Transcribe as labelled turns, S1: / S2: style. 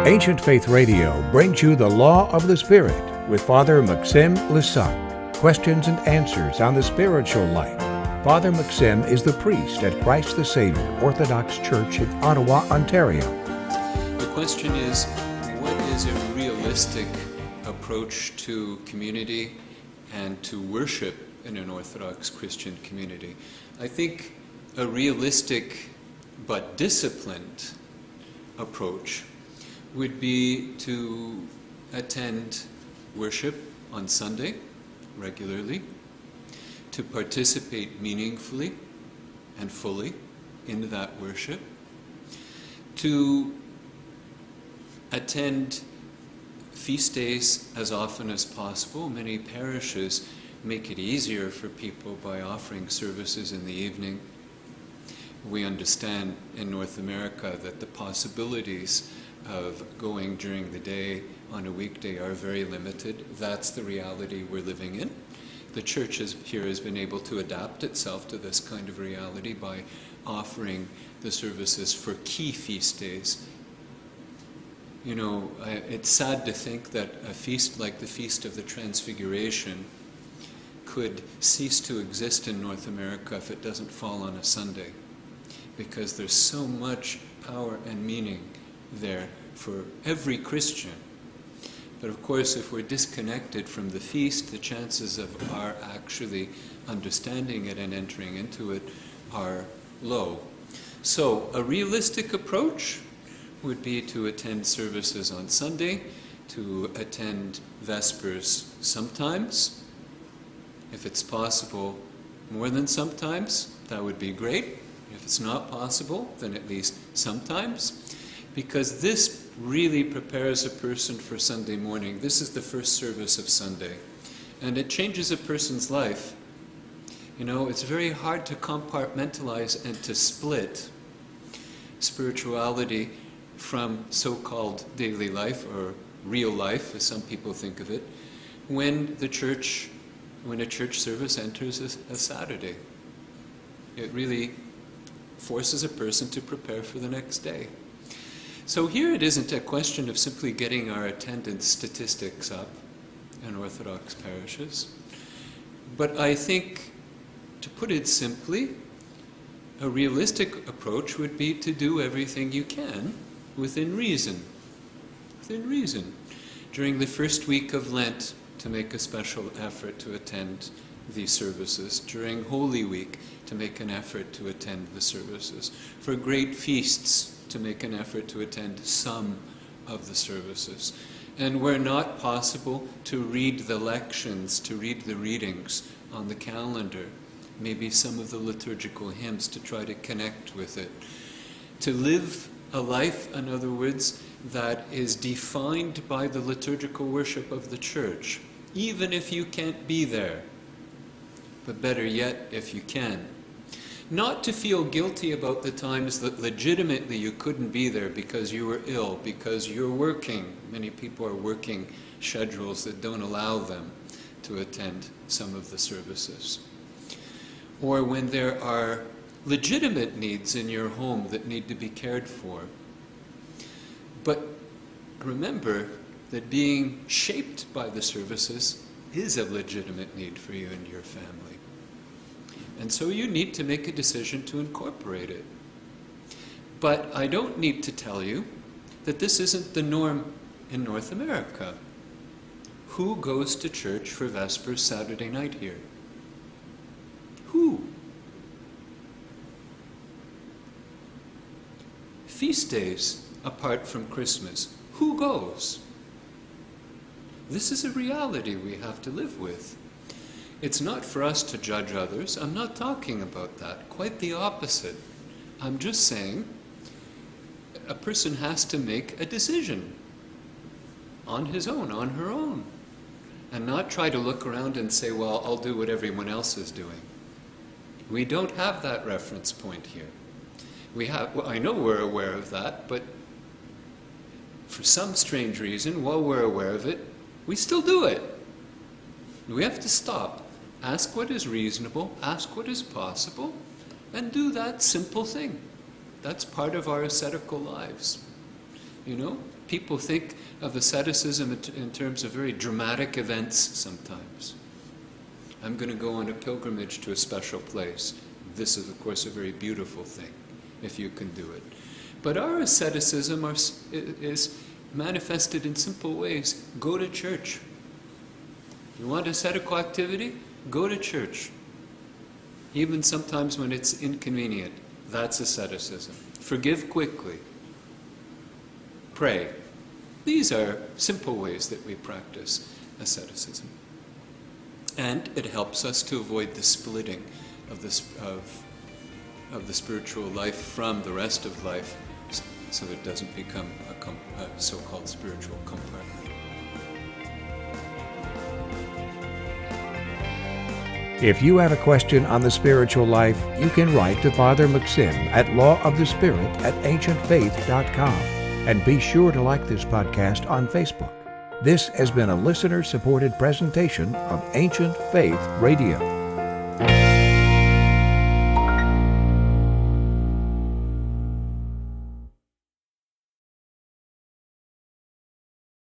S1: Ancient Faith Radio brings you the Law of the Spirit with Father Maxime Lissac. Questions and answers on the spiritual life. Father Maxime is the priest at Christ the Savior Orthodox Church in Ottawa, Ontario.
S2: The question is, what is a realistic approach to community and to worship in an Orthodox Christian community? I think a realistic but disciplined approach would be to attend worship on Sunday regularly, to participate meaningfully and fully in that worship, to attend feast days as often as possible. Many parishes make it easier for people by offering services in the evening. We understand in North America that the possibilities of going during the day on a weekday are very limited. That's the reality we're living in. The church here has been able to adapt itself to this kind of reality by offering the services for key feast days. You know, it's sad to think that a feast like the Feast of the Transfiguration could cease to exist in North America if it doesn't fall on a Sunday, because there's so much power and meaning there for every Christian. But of course, if we're disconnected from the feast, the chances of our actually understanding it and entering into it are low. So a realistic approach would be to attend services on Sunday, to attend Vespers sometimes. If it's possible, more than sometimes, that would be great. If it's not possible, then at least sometimes. Because this really prepares a person for Sunday morning. This is the first service of Sunday. And it changes a person's life. You know, it's very hard to compartmentalize and to split spirituality from so-called daily life, or real life, as some people think of it, when a church service enters a Saturday. It really forces a person to prepare for the next day. So here it isn't a question of simply getting our attendance statistics up in Orthodox parishes, but I think, to put it simply, a realistic approach would be to do everything you can within reason. Within reason. During the first week of Lent, to make a special effort to attend these services. During Holy Week, to make an effort to attend the services. For great feasts, to make an effort to attend some of the services. And where not possible, to read the lections, to read the readings on the calendar, maybe some of the liturgical hymns, to try to connect with it. To live a life, in other words, that is defined by the liturgical worship of the church, even if you can't be there, but better yet, if you can. Not to feel guilty about the times that legitimately you couldn't be there because you were ill, because you're working. Many people are working schedules that don't allow them to attend some of the services. Or when there are legitimate needs in your home that need to be cared for. But remember that being shaped by the services is a legitimate need for you and your family. And so you need to make a decision to incorporate it. But I don't need to tell you that this isn't the norm in North America. Who goes to church for Vespers Saturday night here? Who? Feast days, apart from Christmas, who goes? This is a reality we have to live with. It's not for us to judge others. I'm not talking about that. Quite the opposite. I'm just saying a person has to make a decision on his own, on her own, and not try to look around and say, well, I'll do what everyone else is doing. We don't have that reference point here. Well, I know we're aware of that, but for some strange reason, while we're aware of it, we still do it. We have to stop Ask what is reasonable, ask what is possible, and do that simple thing. That's part of our ascetical lives. You know, people think of asceticism in terms of very dramatic events sometimes. I'm going to go on a pilgrimage to a special place. This is, of course, a very beautiful thing, if you can do it. But our asceticism is manifested in simple ways. Go to church. You want ascetical activity? Go to church. Even sometimes when it's inconvenient. That's asceticism. Forgive quickly. Pray. These are simple ways that we practice asceticism. And it helps us to avoid the splitting of the spiritual life from the rest of life, so that it doesn't become a so-called spiritual compartment.
S1: If you have a question on the spiritual life, you can write to Father Maxim at lawofthespirit@ancientfaith.com. And be sure to like this podcast on Facebook. This has been a listener-supported presentation of Ancient Faith Radio.